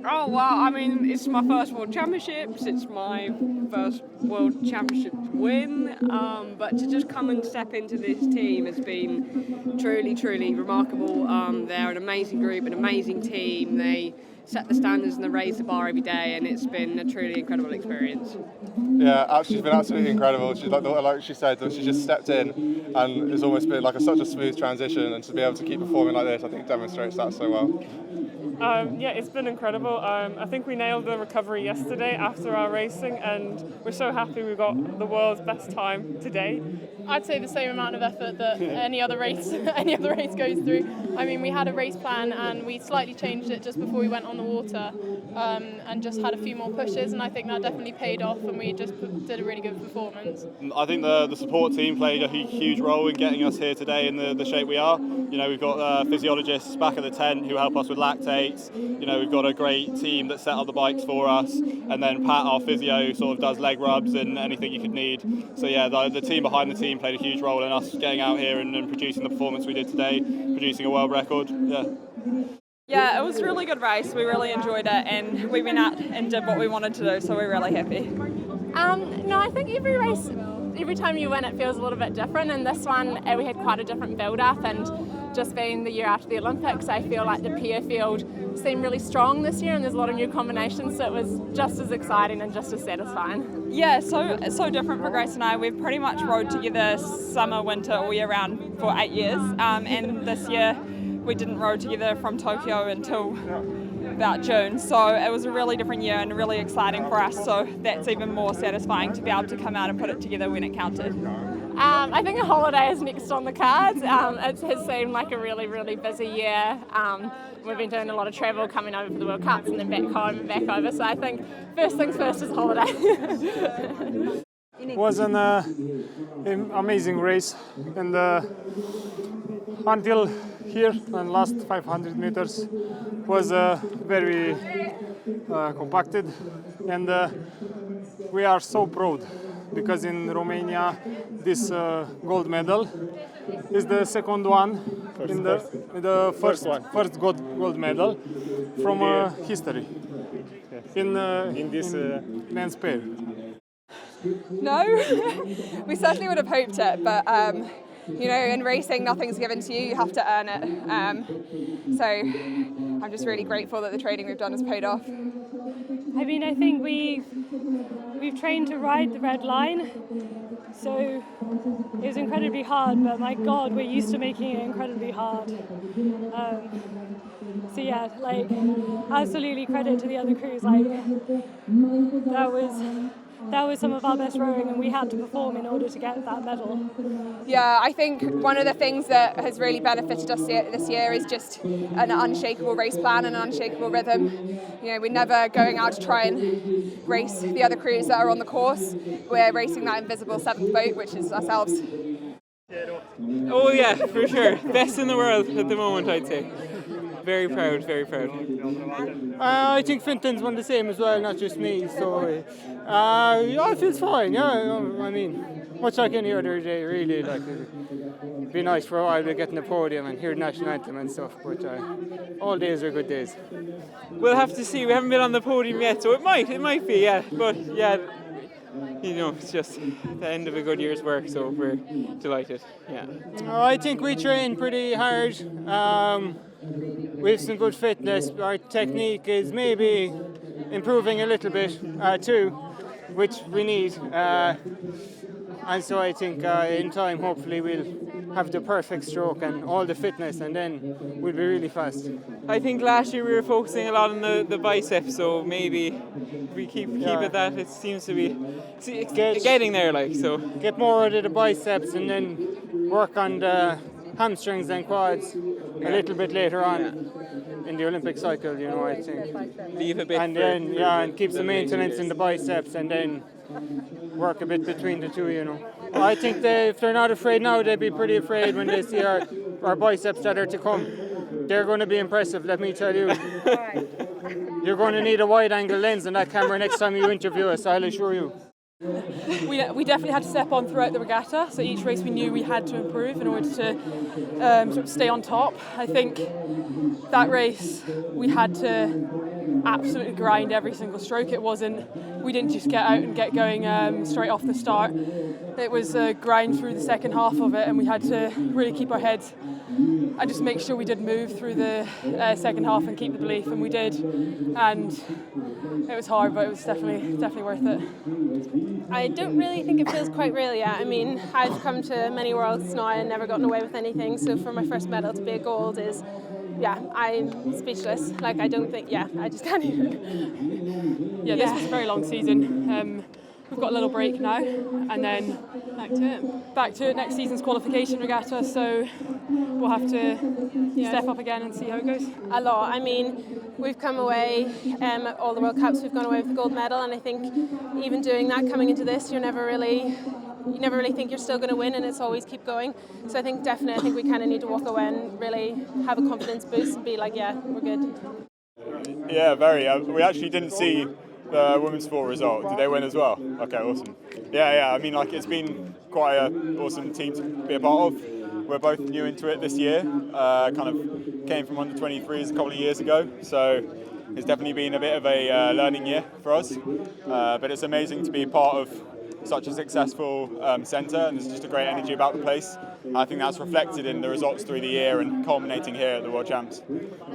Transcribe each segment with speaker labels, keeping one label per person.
Speaker 1: Oh, well, I mean, it's my first World Championships, it's my first World Championship win, but to just come and step into this team has been truly, truly remarkable. They're an amazing group, an amazing team. They set the standards and they raise the bar every day, and it's been a truly incredible experience.
Speaker 2: Yeah, she's been absolutely incredible. She's like she said, that she just stepped in, and it's almost been like such a smooth transition. And to be able to keep performing like this, I think demonstrates that so well.
Speaker 3: Yeah, it's been incredible. I think we nailed the recovery yesterday after our racing, and we're so happy we got the world's best time today.
Speaker 4: I'd say the same amount of effort that any other race goes through. I mean, we had a race plan and we slightly changed it just before we went on the water, and just had a few more pushes, and I think that definitely paid off, and we just did a really good performance.
Speaker 5: I think the support team played a huge role in getting us here today in the shape we are. You know, we've got physiologists back at the tent who help us with lactates. You know, we've got a great team that set up the bikes for us, and then Pat, our physio, sort of does leg rubs and anything you could need. So yeah, the team behind the team played a huge role in us getting out here and producing the performance we did today, producing a world record.
Speaker 6: Yeah, it was a really good race. We really enjoyed it, and we went out and did what we wanted to do, so we're really happy.
Speaker 4: No, I think every time you win it feels a little bit different, and this one we had quite a different build-up, and just being the year after the Olympics, I feel like the peer field seemed really strong this year, and there's a lot of new combinations, so it was just as exciting and just as satisfying.
Speaker 6: Yeah, so different for Grace and I. We've pretty much rode together summer, winter, all year round for 8 years, and this year we didn't row together from Tokyo until about June, so it was a really different year and really exciting for us, so that's even more satisfying to be able to come out and put it together when it counted.
Speaker 4: I think a holiday is next on the cards. It has seemed like a really, really busy year. We've been doing a lot of travel, coming over for the World Cups and then back home and back over, so I think first things first is holiday.
Speaker 7: It was an amazing race, and until here, and last 500 meters was very compacted, and we are so proud because in Romania this gold medal is the second one the first gold medal from history in this men's pair.
Speaker 6: No, we certainly would have hoped it, but you know, in racing, nothing's given to you. You have to earn it. So I'm just really grateful that the training we've done has paid off.
Speaker 8: I mean, I think we've trained to ride the red line, so it was incredibly hard, but my God, we're used to making it incredibly hard. So yeah, like, absolutely credit to the other crews. Like, that was some of our best rowing, and we had to perform in order to get that medal.
Speaker 6: Yeah, I think one of the things that has really benefited us this year is just an unshakable race plan and an unshakable rhythm. You know, we're never going out to try and race the other crews that are on the course. We're racing that invisible seventh boat, which is ourselves.
Speaker 9: Oh yeah, for sure. Best in the world at the moment, I'd say. Very proud, very proud.
Speaker 7: I think Finton's won the same as well, not just me. So yeah, it feels fine. Yeah, I mean, much like any other day, really. Like, it'd be nice for a while to get in the podium and hear the national anthem and stuff. But all days are good days.
Speaker 9: We'll have to see. We haven't been on the podium yet, so it might be, yeah. But yeah, you know, it's just the end of a good year's work, so we're delighted. Yeah.
Speaker 7: I think we train pretty hard. We have some good fitness. Our technique is maybe improving a little bit too, which we need. And so I think in time, hopefully, we'll have the perfect stroke and all the fitness, and then we'll be really fast.
Speaker 9: I think last year we were focusing a lot on the biceps, so maybe if we keep at that, it seems to be getting there. Like, so
Speaker 7: get more out of the biceps and then work on the hamstrings and quads a little bit later on in the Olympic cycle, you know, I think.
Speaker 9: Leave a bit.
Speaker 7: And then, and keep the maintenance in the biceps and then work a bit between the two, you know. I think if they're not afraid now, they'd be pretty afraid when they see our biceps that are to come. They're going to be impressive, let me tell you. You're going to need a wide-angle lens on that camera next time you interview us, I'll assure you.
Speaker 10: We definitely had to step on throughout the regatta, so each race we knew we had to improve in order to sort of stay on top. I think that race we had to absolutely grind every single stroke. We didn't just get out and get going straight off the start. It was a grind through the second half of it, and we had to really keep our heads and just make sure we did move through the second half and keep the belief, and we did. And it was hard, but it was definitely worth it.
Speaker 11: I don't really think it feels quite real yet. I mean, I've come to many worlds now and never gotten away with anything, so for my first medal to be a gold is, yeah, I'm speechless. Like, I don't think, I just can't even.
Speaker 10: Yeah, this was a very long season. We've got a little break now, and then back to it next season's qualification regatta, so we'll have to step up again and see how it goes.
Speaker 11: A lot. I mean, we've come away at all the World Cups, we've gone away with the gold medal, and I think even doing that, coming into this, you never really think you're still going to win, and it's always keep going. So I think we kind of need to walk away and really have a confidence boost and be like, yeah, we're good.
Speaker 5: Yeah, very. We actually didn't see the women's sport result. Did they win as well? Okay, awesome. Yeah. I mean, like, it's been quite an awesome team to be a part of. We're both new into it this year. Kind of came from under 23s a couple of years ago, so it's definitely been a bit of a learning year for us. But it's amazing to be a part of such a successful centre, and there's just a great energy about the place. I think that's reflected in the results through the year and culminating here at the World Champs.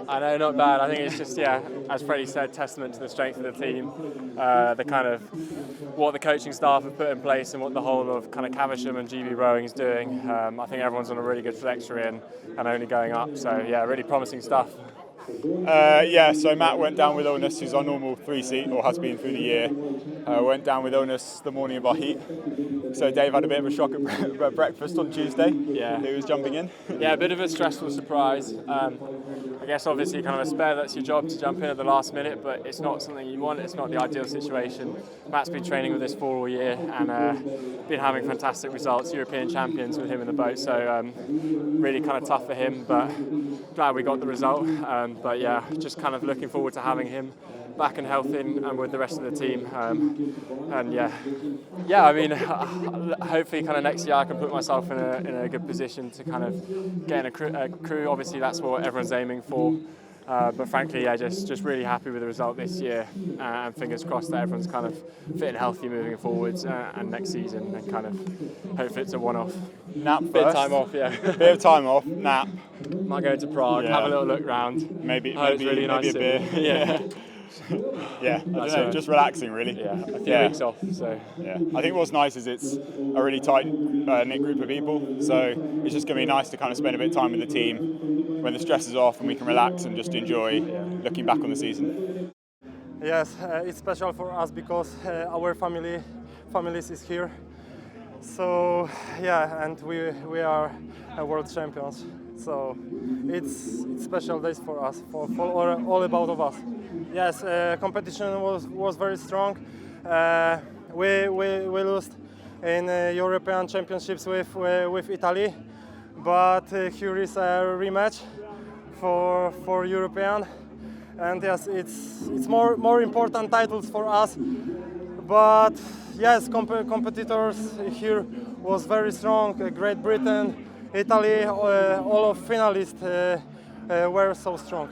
Speaker 12: I know, not bad. I think it's just, as Freddie said, testament to the strength of the team, the kind of what the coaching staff have put in place and what the whole of kind of Caversham and GB Rowing is doing. I think everyone's on a really good trajectory and only going up. So really promising stuff.
Speaker 5: So Matt went down with illness. He's our normal 3-seat, or has been through the year. Went down with illness the morning of our heat. So Dave had a bit of a shock at breakfast on Tuesday.
Speaker 12: Yeah.
Speaker 5: He was jumping in.
Speaker 12: Yeah, a bit of a stressful surprise. I guess obviously kind of a spare, that's your job to jump in at the last minute, but it's not something you want, it's not the ideal situation. Matt's been training with this for all year and been having fantastic results, European champions with him in the boat, so really kind of tough for him, but glad we got the result. But yeah, just kind of looking forward to having him back and healthy and with the rest of the team. I mean, hopefully kind of next year I can put myself in a good position to kind of get in a crew. Obviously that's what everyone's aiming for. But frankly, just really happy with the result this year, and fingers crossed that everyone's kind of fit and healthy moving forwards, and next season, and kind of hopefully it's a one-off.
Speaker 5: Nap first.
Speaker 12: Bit of time off, yeah.
Speaker 5: Bit of time off, nap.
Speaker 12: Might go to Prague, have a little look round.
Speaker 5: Maybe
Speaker 12: really nice
Speaker 5: a beer.
Speaker 12: Yeah.
Speaker 5: I don't know, just relaxing really.
Speaker 12: Yeah, a few weeks off. So
Speaker 5: yeah, I think what's nice is it's a really tight knit group of people, so it's just going to be nice to kind of spend a bit of time with the team when the stress is off and we can relax and just enjoy looking back on the season.
Speaker 13: Yes, it's special for us because our families is here. So and we are world champions. So it's special days for us, for all about of us. Yes, competition was very strong. We lost in European Championships with Italy, but here is a rematch for European, and yes, it's more important titles for us. But yes, competitors here was very strong. Great Britain, Italy, all of finalists were so strong.